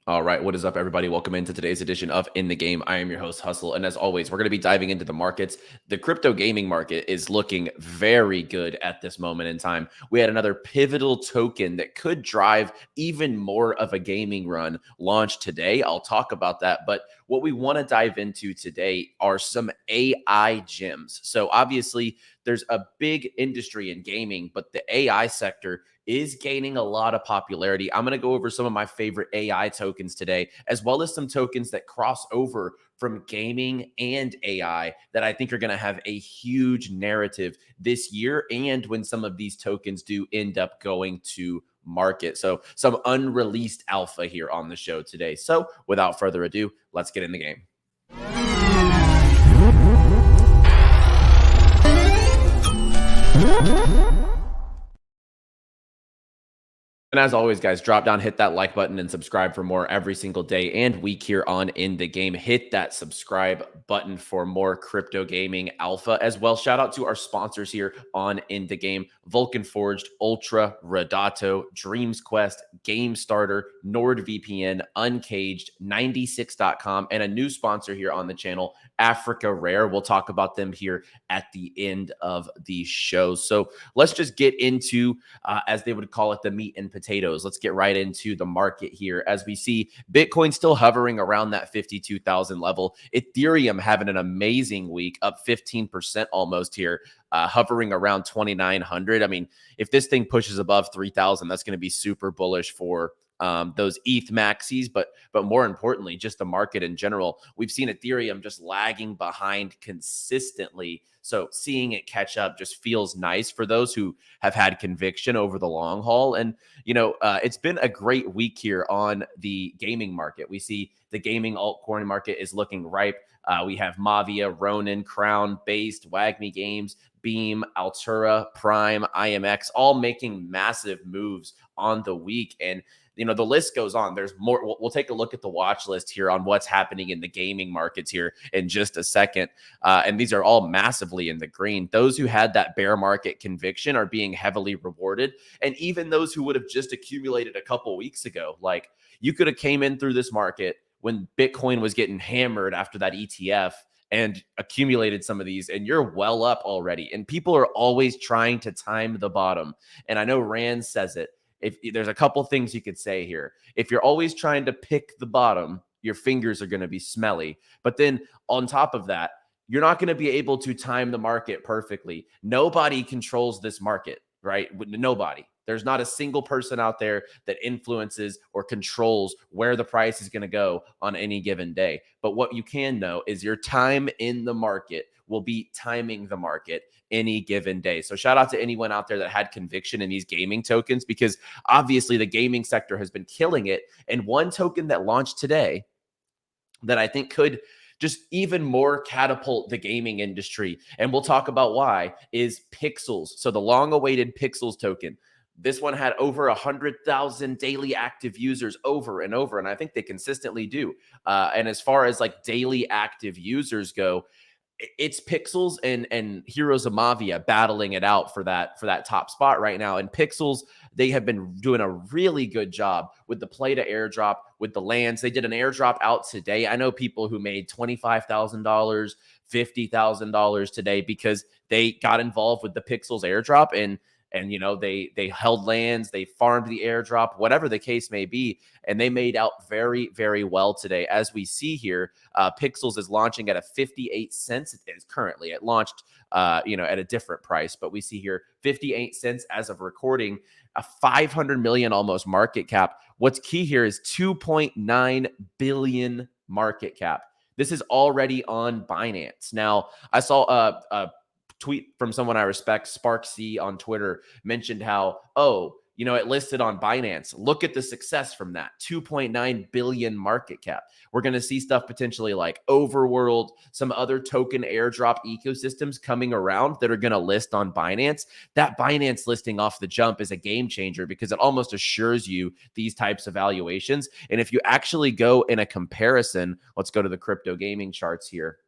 All right, what is up, everybody? Welcome into today's edition of In the Game. I am your host, Hustle, and as always, we're going to be diving into the markets. The crypto gaming market is looking very good at this moment in time. We had another pivotal token that could drive even more of a gaming run launched today. I'll talk about that, but what we want to dive into today are some AI gems. So obviously, there's a big industry in gaming, but the AI sector is gaining a lot of popularity. I'm going to go over some of my favorite AI tokens today, as well as some tokens that cross over from gaming and AI that I think are going to have a huge narrative this year and when some of these tokens do end up going to market. So some unreleased alpha here on the show today. So without further ado, let's get in the game. And as always, guys, drop down, hit that like button, and subscribe for more every single day and week here on In the Game. Hit that subscribe button for more crypto gaming alpha as well. Shout out to our sponsors here on In the Game: Vulcan Forged, Ultra, Redato, Dreams Quest, Game Starter, NordVPN, Uncaged, 96.com, and a new sponsor here on the channel, Africarare. We'll talk about them here at the end of the show. So let's just get into, as they would call it, the meat and potatoes. Let's get right into the market here. As we see Bitcoin still hovering around that 52,000 level. Ethereum having an amazing week, up 15% almost here, hovering around 2,900. I mean, if this thing pushes above 3,000, that's going to be super bullish for those ETH maxis, but more importantly, just the market in general. We've seen Ethereum just lagging behind consistently. So seeing it catch up just feels nice for those who have had conviction over the long haul. And, it's been a great week here on the gaming market. We see the gaming altcoin market is looking ripe. We have Mavia, Ronin, Crown, Based, Wagme Games, Beam, Altura, Prime, IMX, all making massive moves on the week. And the list goes on. There's more. We'll take a look at the watch list here on what's happening in the gaming markets here in just a second. And these are all massively in the green. Those who had that bear market conviction are being heavily rewarded. And even those who would have just accumulated a couple weeks ago, like you could have came in through this market when Bitcoin was getting hammered after that ETF and accumulated some of these, and you're well up already. And people are always trying to time the bottom. And I know Rand says it. If there's a couple things you could say here. If you're always trying to pick the bottom, your fingers are going to be smelly. But then on top of that, you're not going to be able to time the market perfectly. Nobody controls this market, right? Nobody. There's not a single person out there that influences or controls where the price is going to go on any given day. But what you can know is your time in the market will be timing the market any given day. So shout out to anyone out there that had conviction in these gaming tokens, because obviously the gaming sector has been killing it. And one token that launched today that I think could just even more catapult the gaming industry, and we'll talk about why, is Pixels. So the long-awaited Pixels token. This one had over 100,000 daily active users over and over, and I think they consistently do. And as far as like daily active users go, it's Pixels and Heroes of Mavia battling it out for that top spot right now. And Pixels, they have been doing a really good job with the play to airdrop, with the lands. They did an airdrop out today. I know people who made $25,000, $50,000 today because they got involved with the Pixels airdrop, and they held lands, they farmed the airdrop, whatever the case may be, and they made out very, very well today. As we see here, Pixels is launching at a 58 cents. It is currently. It launched at a different price, but we see here 58 cents as of recording, a 500 million almost market cap. What's key here is 2.9 billion market cap. This is already on Binance. Now, I saw a tweet from someone I respect, 𝗏𝗏𝗏 on Twitter, mentioned how, it listed on Binance. Look at the success from that. 2.9 billion market cap. We're going to see stuff potentially like Overworld, some other token airdrop ecosystems coming around that are going to list on Binance. That Binance listing off the jump is a game changer because it almost assures you these types of valuations. And if you actually go in a comparison, let's go to the crypto gaming charts here.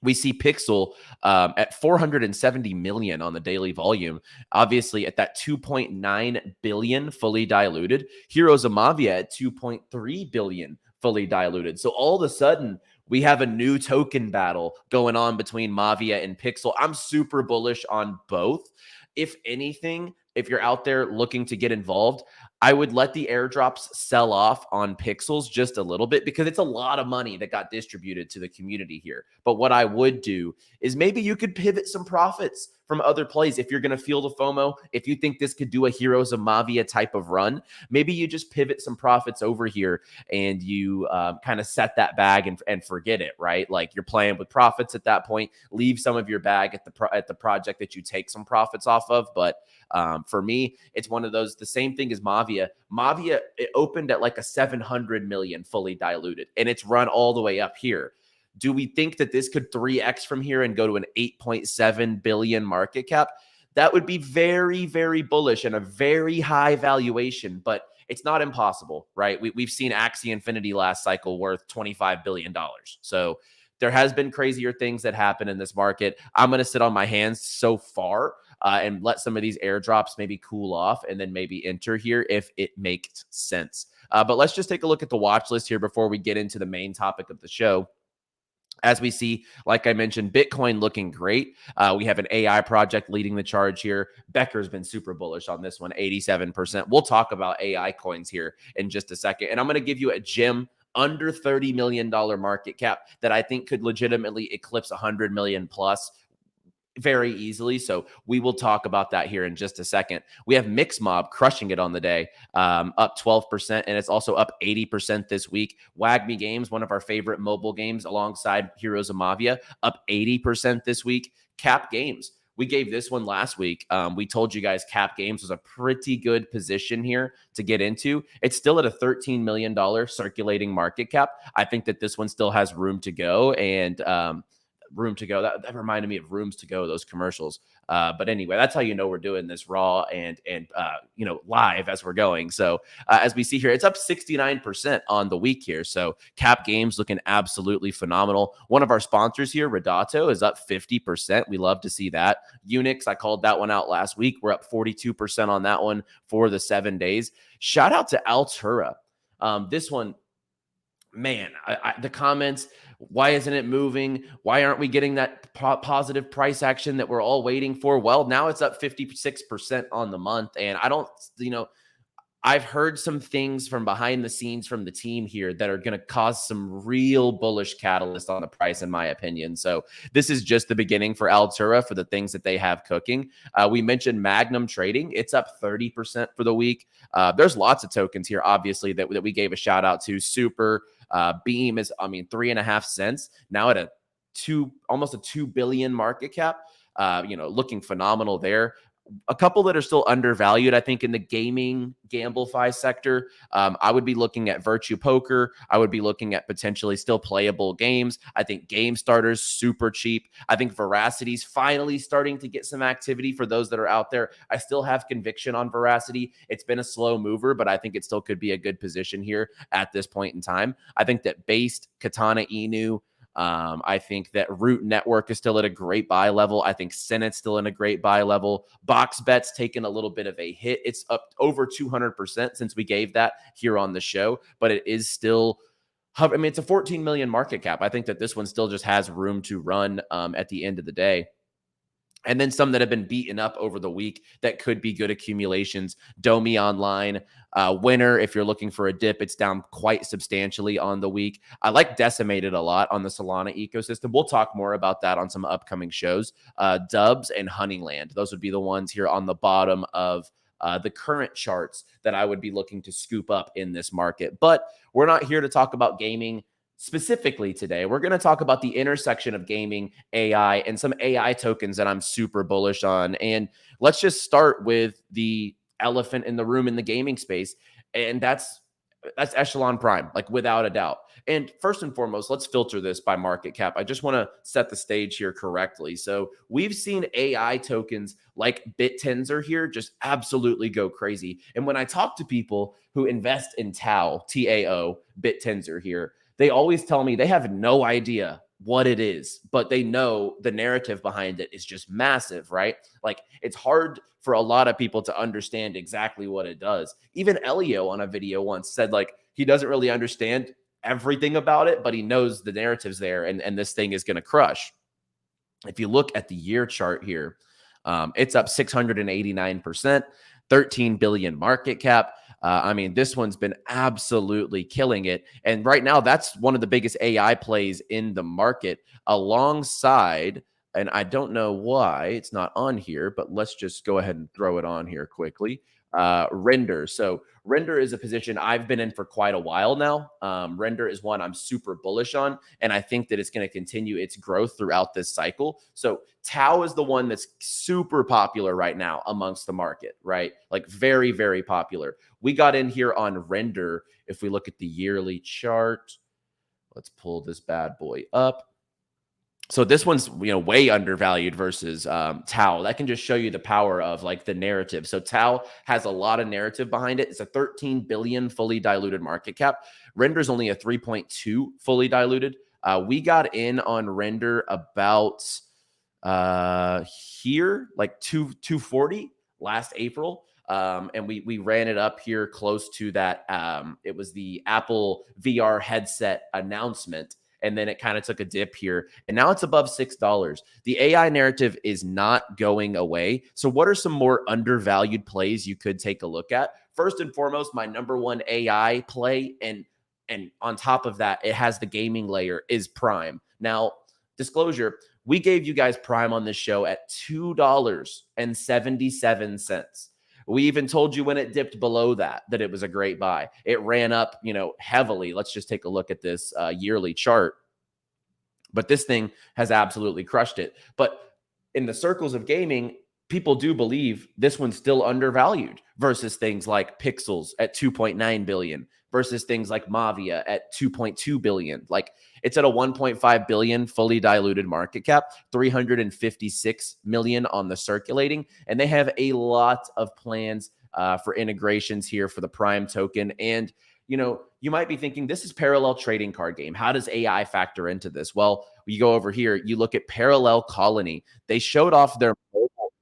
We see Pixel at 470 million on the daily volume, obviously at that 2.9 billion fully diluted. 𝗍𝗏𝗔𝗍𝗍 at 2.3 billion fully diluted. So all of a sudden, we have a new token battle going on between Mavia and Pixel. I'm super bullish on both. If anything, if you're out there looking to get involved, I would let the airdrops sell off on Pixels just a little bit because it's a lot of money that got distributed to the community here. But what I would do is maybe you could pivot some profits from other plays if you're going to feel the FOMO. If you think this could do a 𝗍𝗏𝗧𝗍𝗍 type of run, maybe you just pivot some profits over here and you kind of set that bag and forget it, right? Like you're playing with profits at that point. Leave some of your bag at the project that you take some profits off of. But for me, it's one of those, the same thing as Mavia. Mavia, it opened at like a 700 million fully diluted, and it's run all the way up here. Do we think that this could 3x from here and go to an 8.7 billion market cap? That would be very, very bullish and a very high valuation, but it's not impossible, right? We've seen Axie Infinity last cycle worth $25 billion. So there has been crazier things that happen in this market. I'm going to sit on my hands so far and let some of these airdrops maybe cool off and then maybe enter here if it makes sense. But let's just take a look at the watch list here before we get into the main topic of the show. As we see, like I mentioned, Bitcoin looking great. We have an AI project leading the charge here. Becker's been super bullish on this one, 87%. We'll talk about AI coins here in just a second. And I'm going to give you a gem under $30 million market cap that I think could legitimately eclipse 100 million plus very easily. So we will talk about that here in just a second. We have Mixmob crushing it on the day, up 12%, and it's also up 80% this week. WAGMI Games, one of our favorite mobile games alongside 𝗍𝗏𝗧𝗍𝗍, up 80% this week. Cap Games, we gave this one last week. We told you guys Cap Games was a pretty good position here to get into. It's still at a $13 million circulating market cap. I think that this one still has room to go, and room to go. That reminded me of Rooms to Go, those commercials. But anyway, that's how you know we're doing this raw and live as we're going. So as we see here, it's up 69% on the week here. So Cap Games looking absolutely phenomenal. One of our sponsors here, Redato, is up 50%. We love to see that. Unix, I called that one out last week. We're up 42% on that one for the 7 days. Shout out to 𝗚𝗟𝗓. This one, man, the comments, why isn't it moving? Why aren't we getting that positive price action that we're all waiting for? Well, now it's up 56% on the month. And I don't, I've heard some things from behind the scenes from the team here that are going to cause some real bullish catalyst on the price, in my opinion. So this is just the beginning for 𝗚𝗟𝗓 for the things that they have cooking. We mentioned Magnum Trading. It's up 30% for the week. There's lots of tokens here, obviously, that we gave a shout out to. Super Beam is, 3.5 cents now at almost a 2 billion market cap. Looking phenomenal there. A couple that are still undervalued, I think, in the gaming 𝗙𝗡𝗚 sector. I would be looking at Virtue Poker. I would be looking at potentially still playable games. I think Game Starter's super cheap. I think Veracity's finally starting to get some activity for those that are out there. I still have conviction on Veracity. It's been a slow mover, but I think it still could be a good position here at this point in time. I think that Based, Katana Inu, I think that Root Network is still at a great buy level. I think Senate's still in a great buy level. BoxBet's taken a little bit of a hit. It's up over 200% since we gave that here on the show, but it is still, it's a 14 million market cap. I think that this one still just has room to run at the end of the day. And then some that have been beaten up over the week that could be good accumulations. Domi Online, Winner, if you're looking for a dip, it's down quite substantially on the week. I like Decimated a lot on the Solana ecosystem. We'll talk more about that on some upcoming shows. Dubs and Honeyland, those would be the ones here on the bottom of the current charts that I would be looking to scoop up in this market. But we're not here to talk about gaming specifically today. We're going to talk about the intersection of gaming, AI, and some AI tokens that I'm super bullish on. And let's just start with the elephant in the room in the gaming space, and that's Echelon Prime, like without a doubt. And first and foremost, let's filter this by market cap. I just want to set the stage here correctly. So we've seen AI tokens like 𝗏𝗏𝗏𝗏 here just absolutely go crazy. And when I talk to people who invest in TAO, 𝗏𝗏𝗏𝗏𝗏 here, they always tell me they have no idea what it is, but they know the narrative behind it is just massive, right? Like it's hard for a lot of people to understand exactly what it does. Even Elio on a video once said like he doesn't really understand everything about it, but he knows the narrative's there and this thing is going to crush. If you look at the year chart here, it's up 689%, 13 billion market cap. I mean, this one's been absolutely killing it. And right now, that's one of the biggest AI plays in the market alongside, and I don't know why it's not on here, but let's just go ahead and throw it on here quickly. Render. So Render is a position I've been in for quite a while now. Render is one I'm super bullish on, and I think that it's going to continue its growth throughout this cycle. So Tau is the one that's super popular right now amongst the market, right? Like very, very popular. We got in here on Render. If we look at the yearly chart, let's pull this bad boy up. So this one's, way undervalued versus Tau. That can just show you the power of like the narrative. So Tau has a lot of narrative behind it. It's a 13 billion fully diluted market cap. Render's only a 3.2 fully diluted. We got in on Render about here, like 240 last April. And we ran it up here close to that. It was the Apple VR headset announcement. And then it kind of took a dip here. And now it's above $6. The AI narrative is not going away. So what are some more undervalued plays you could take a look at? First and foremost, my number one AI play, and on top of that, it has the gaming layer, is Prime. Now, disclosure, we gave you guys Prime on this show at $2.77. We even told you when it dipped below that it was a great buy. It ran up, heavily. Let's just take a look at this yearly chart. But this thing has absolutely crushed it. But in the circles of gaming, people do believe this one's still undervalued versus things like Pixels at 2.9 billion versus things like Mavia at 2.2 billion. Like it's at a 1.5 billion fully diluted market cap, 356 million on the circulating. And they have a lot of plans for integrations here for the Prime token. And, you might be thinking this is parallel trading card game. How does AI factor into this? Well, you go over here, you look at Parallel Colony. They showed off their mobile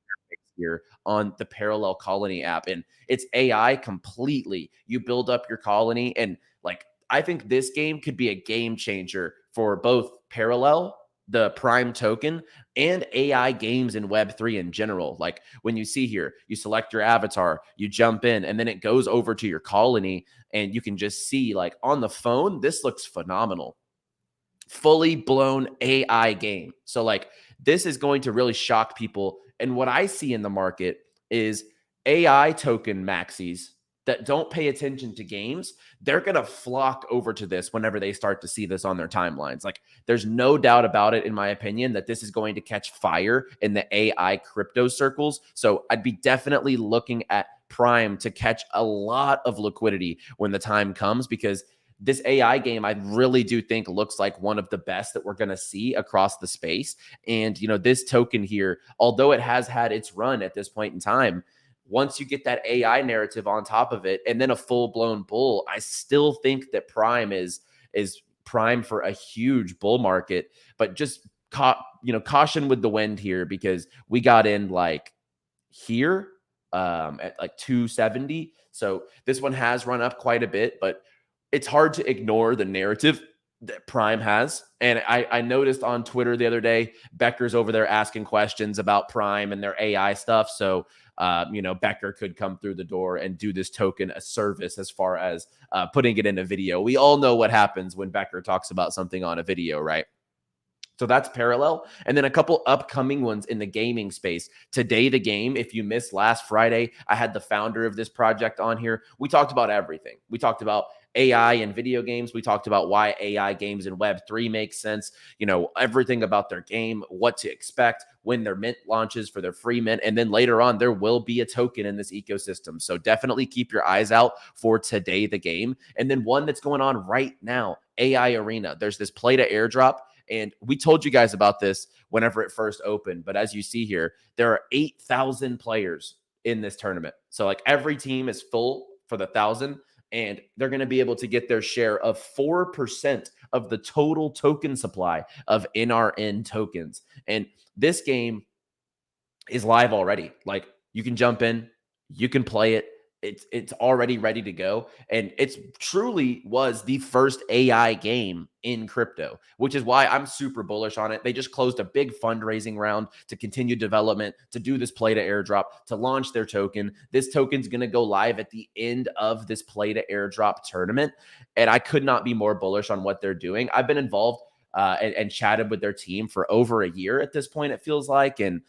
here on the Parallel Colony app, and it's AI completely. You build up your colony, and like I think this game could be a game changer for both Parallel, the Prime token, and AI games in Web3 in general. Like when you see here, you select your avatar, you jump in, and then it goes over to your colony, and you can just see like on the phone, this looks phenomenal. Fully blown AI game. So like this is going to really shock people. And what I see in the market is AI token maxis that don't pay attention to games. They're going to flock over to this whenever they start to see this on their timelines. Like there's no doubt about it, in my opinion, that this is going to catch fire in the AI crypto circles. So I'd be definitely looking at Prime to catch a lot of liquidity when the time comes, because this AI game, I really do think looks like one of the best that we're going to see across the space. And, this token here, although it has had its run at this point in time, once you get that AI narrative on top of it and then a full-blown bull, I still think that Prime is prime for a huge bull market. But just caution with the wind here, because we got in like here at like 270. So this one has run up quite a bit, but it's hard to ignore the narrative that Prime has. And I noticed on Twitter the other day, Becker's over there asking questions about Prime and their AI stuff. So, Becker could come through the door and do this token a service as far as putting it in a video. We all know what happens when Becker talks about something on a video, right? So that's Parallel. And then a couple upcoming ones in the gaming space. Today, the game, if you missed last Friday, I had the founder of this project on here. We talked about everything. We talked about AI and video games. We talked about why AI games in Web3 make sense, everything about their game, what to expect when their mint launches for their free mint. And then later on, there will be a token in this ecosystem. So definitely keep your eyes out for Today, the game. And then one that's going on right now, AI Arena. There's this play to airdrop. And we told you guys about this whenever it first opened. But as you see here, there are 8,000 players in this tournament. So like every team is full for the 1,000. and they're going to be able to get their share of 4% of the total token supply of NRN tokens. And this game is live already. Like, you can jump in, you can play it. It's already ready to go. And it's truly was the first AI game in crypto, which is why I'm super bullish on it. They just closed a big fundraising round to continue development, to do this play to airdrop, to launch their token. This token's going to go live at the end of this play to airdrop tournament. And I could not be more bullish on what they're doing. I've been involved and chatted with their team for over a year at this point, it feels like. And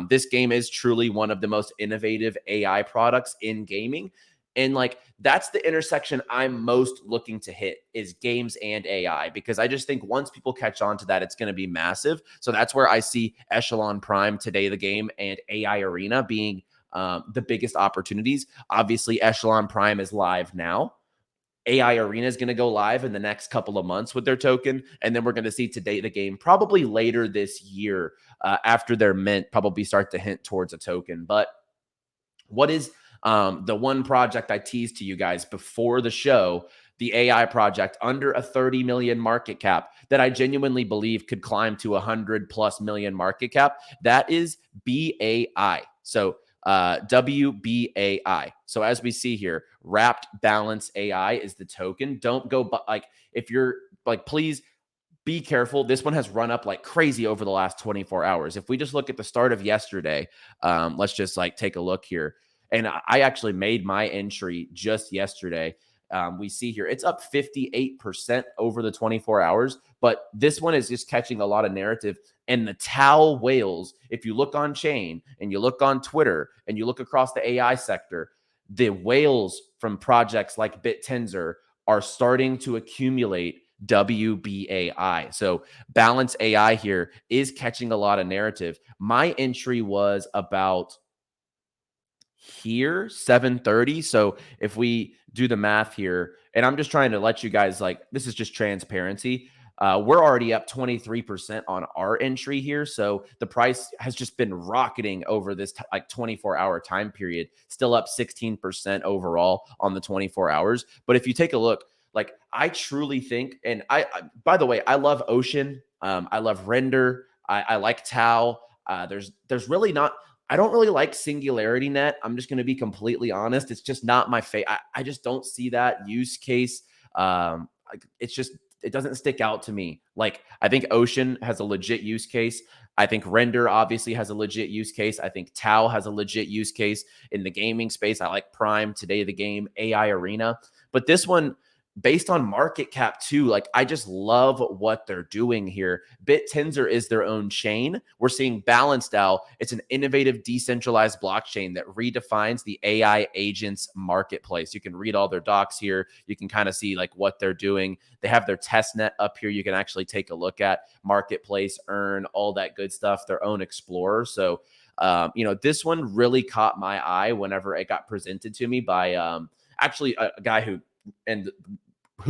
this game is truly one of the most innovative AI products in gaming. And like, that's the intersection I'm most looking to hit, is games and AI, because I just think once people catch on to that, it's going to be massive. So that's where I see Echelon Prime, Today the Game, and AI Arena being the biggest opportunities. Obviously, Echelon Prime is live now. AI Arena is going to go live in the next couple of months with their token. And then we're going to see Today the Game probably later this year after their mint, probably start to hint towards a token. But what is the one project I teased to you guys before the show, the AI project under a 30 million market cap that I genuinely believe could climb to 100+ million market cap? That is BAI. So WBAI. So as we see here, Wrapped Balance AI is the token. Don't go, like, if you're like, please be careful. This one has run up like crazy over the last 24 hours. If we just look at the start of yesterday, let's just like take a look here. And I actually made my entry just yesterday. We see here it's up 58% over the 24 hours, but this one is just catching a lot of narrative. And the Tau whales, if you look on chain and you look on Twitter and you look across the AI sector, the whales from projects like 𝗏𝗏𝗏𝗏 are starting to accumulate WBAI. So Balance AI here is catching a lot of narrative. My entry was about here 7:30. So if we do the math here, and I'm just trying to let you guys, like, this is just transparency. We're already up 23% on our entry here. So the price has just been rocketing over this like 24-hour time period, still up 16% overall on the 24 hours. But if you take a look, like, I truly think, and by the way, I love Ocean. I love Render. I like Tau. There's really not, I don't really like Singularity Net. I'm just going to be completely honest. It's just not my favorite. I just don't see that use case. It's just, it doesn't stick out to me. Like, I think Ocean has a legit use case. I think Render obviously has a legit use case. I think Tau has a legit use case in the gaming space. I like Prime, Today the Game, AI Arena. But this one, based on market cap too, like, I just love what they're doing here. 𝗏𝗏𝗏𝗏 is their own chain. We're seeing Balanced DAO. It's an innovative decentralized blockchain that redefines the AI agents marketplace. You can read all their docs here. You can kind of see like what they're doing. They have their test net up here. You can actually take a look at marketplace, earn, all that good stuff, their own explorer. So, this one really caught my eye whenever it got presented to me by actually a guy who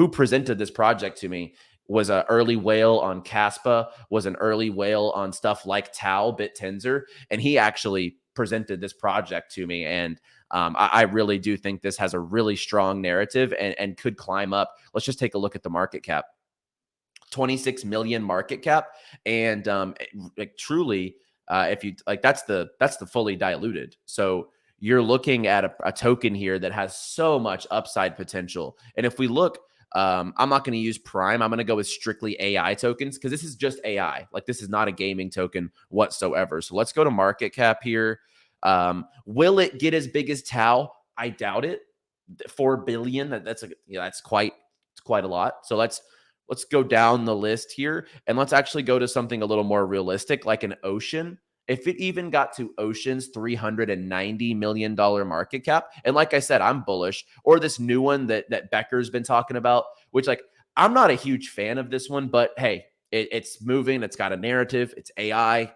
presented this project to me was an early whale on Caspa, was an early whale on stuff like Tau, 𝗏𝗏𝗏𝗏, and he actually presented this project to me. And I really do think this has a really strong narrative and could climb up. Let's just take a look at the market cap. 26 million market cap. And like, truly, if you like, that's the fully diluted. So you're looking at a token here that has so much upside potential. And if we look, I'm not going to use Prime. I'm going to go with strictly AI tokens because this is just AI. Like, this is not a gaming token whatsoever. So let's go to market cap here. Will it get as big as Tau? I doubt it. 4 billion. That's quite a lot. So let's go down the list here and let's actually go to something a little more realistic, like an Ocean. If it even got to Ocean's $390 million market cap, and like I said, I'm bullish, or this new one that Becker's been talking about, which, like, I'm not a huge fan of this one, but hey, it's moving. It's got a narrative. It's AI.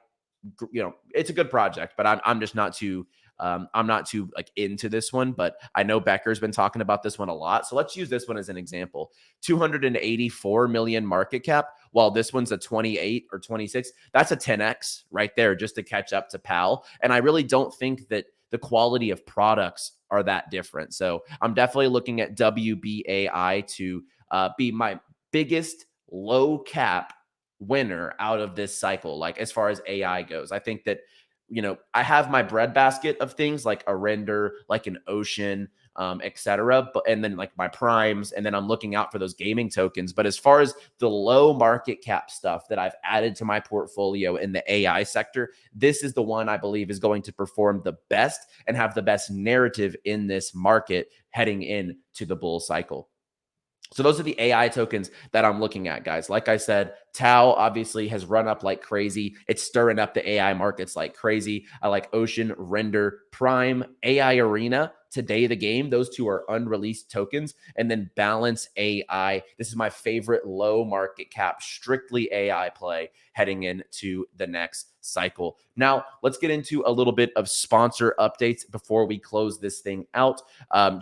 It's a good project, but I'm just not too I'm not too like into this one, but I know Becker's been talking about this one a lot. So let's use this one as an example. 284 million market cap, while this one's a 28 or 26. That's a 10x right there just to catch up to PAL. And I really don't think that the quality of products are that different. So I'm definitely looking at WBAI to be my biggest low cap winner out of this cycle. Like as far as AI goes, I think that, I have my breadbasket of things like a render, like an ocean, etc. But and then like my primes, and then I'm looking out for those gaming tokens. But as far as the low market cap stuff that I've added to my portfolio in the AI sector, this is the one I believe is going to perform the best and have the best narrative in this market heading into the bull cycle. So those are the AI tokens that I'm looking at, guys. Like I said, Tau obviously has run up like crazy. It's stirring up the AI markets like crazy. I like Ocean, Render, Prime, AI Arena, Today the Game. Those two are unreleased tokens. And then Balance AI. This is my favorite low market cap, strictly AI play heading into the next cycle. Now, let's get into a little bit of sponsor updates before we close this thing out.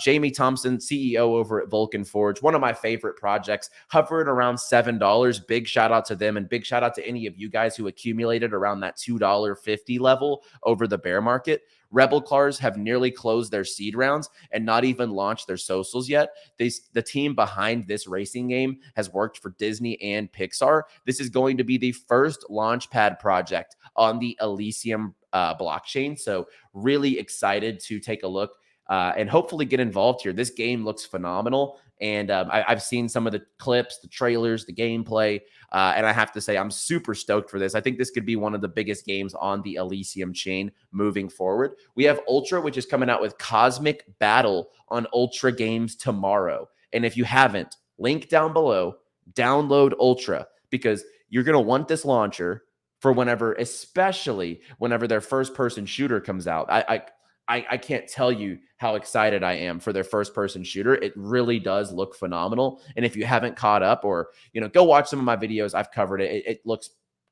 Jamie Thompson, CEO over at Vulcan Forge, one of my favorite projects, hovering around $7. Big shout out to them, and big shout out to any of you guys who accumulated around that $2.50 level over the bear market. Rebel Cars have nearly closed their seed rounds and not even launched their socials yet. The team behind this racing game has worked for Disney and Pixar. This is going to be the first launchpad project on the Elysium blockchain. So really excited to take a look and hopefully get involved here. This game looks phenomenal. And I've seen some of the clips, the trailers, the gameplay. And I have to say, I'm super stoked for this. I think this could be one of the biggest games on the Elysium chain moving forward. We have Ultra, which is coming out with Cosmic Battle on Ultra Games tomorrow. And if you haven't, link down below, download Ultra, because you're going to want this launcher for whenever, especially whenever their first-person shooter comes out. I can't tell you how excited I am for their first-person shooter. It really does look phenomenal. And if you haven't caught up, or go watch some of my videos, I've covered it. It looks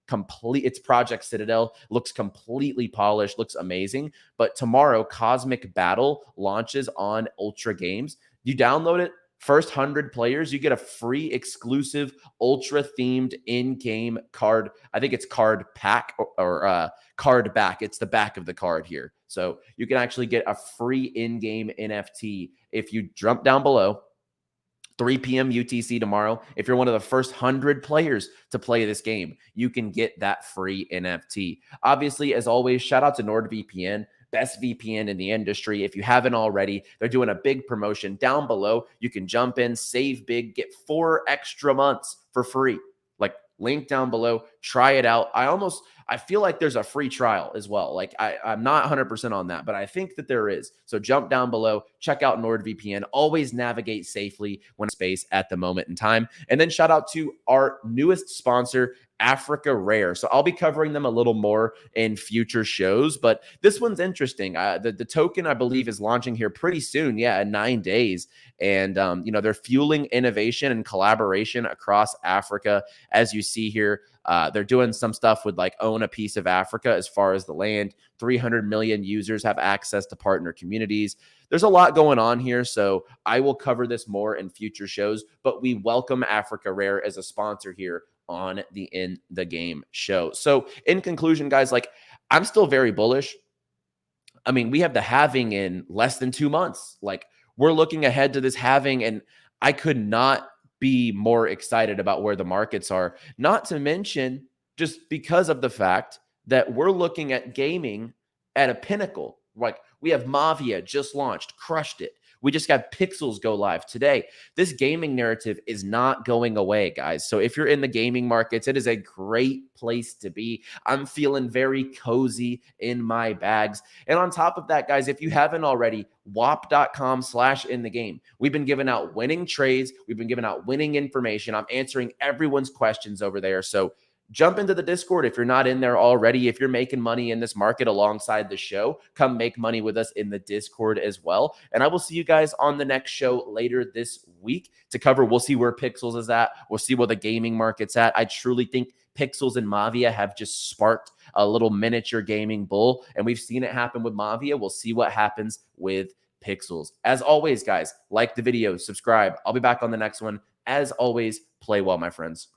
complete. It's Project Citadel, looks completely polished, looks amazing. But tomorrow, Cosmic Battle launches on Ultra Games. You download it. First 100 players, you get a free exclusive Ultra themed in-game card. I think it's card pack or card back. It's the back of the card here. So you can actually get a free in-game NFT if you jump down below. 3 p.m. UTC tomorrow. If you're one of the first 100 players to play this game, you can get that free NFT. Obviously, as always, shout out to NordVPN. Best VPN in the industry. If you haven't already, they're doing a big promotion down below. You can jump in, save big, get 4 extra months for free. Like, link down below, try it out. I feel like there's a free trial as well. Like, I'm not 100% on that, but I think that there is. So jump down below, check out NordVPN. Always navigate safely when in space at the moment in time. And then shout out to our newest sponsor, Africarare. So I'll be covering them a little more in future shows, but this one's interesting. The token, I believe, is launching here pretty soon. Yeah, in 9 days. And, they're fueling innovation and collaboration across Africa. As you see here, they're doing some stuff with like Own a Piece of Africa as far as the land. 300 million users have access to partner communities. There's a lot going on here, so I will cover this more in future shows, but we welcome Africarare as a sponsor here on the In the Game show. So in conclusion, guys, like, I'm still very bullish. I mean, we have the halving in less than 2 months. Like, we're looking ahead to this halving, and I could not be more excited about where the markets are, not to mention just because of the fact that we're looking at gaming at a pinnacle. Like, we have Mavia just launched, crushed it. We just got Pixels go live today. This gaming narrative is not going away, guys. So if you're in the gaming markets, it is a great place to be. I'm feeling very cozy in my bags. And on top of that, guys, if you haven't already, wap.com/inthegame. We've been giving out winning trades. We've been giving out winning information. I'm answering everyone's questions over there. So jump into the Discord if you're not in there already. If you're making money in this market alongside the show, come make money with us in the Discord as well. And I will see you guys on the next show later this week to cover. We'll see where Pixels is at. We'll see where the gaming market's at. I truly think Pixels and Mavia have just sparked a little miniature gaming bull, and we've seen it happen with Mavia. We'll see what happens with Pixels. As always, guys, like the video, subscribe. I'll be back on the next one. As always, play well, my friends.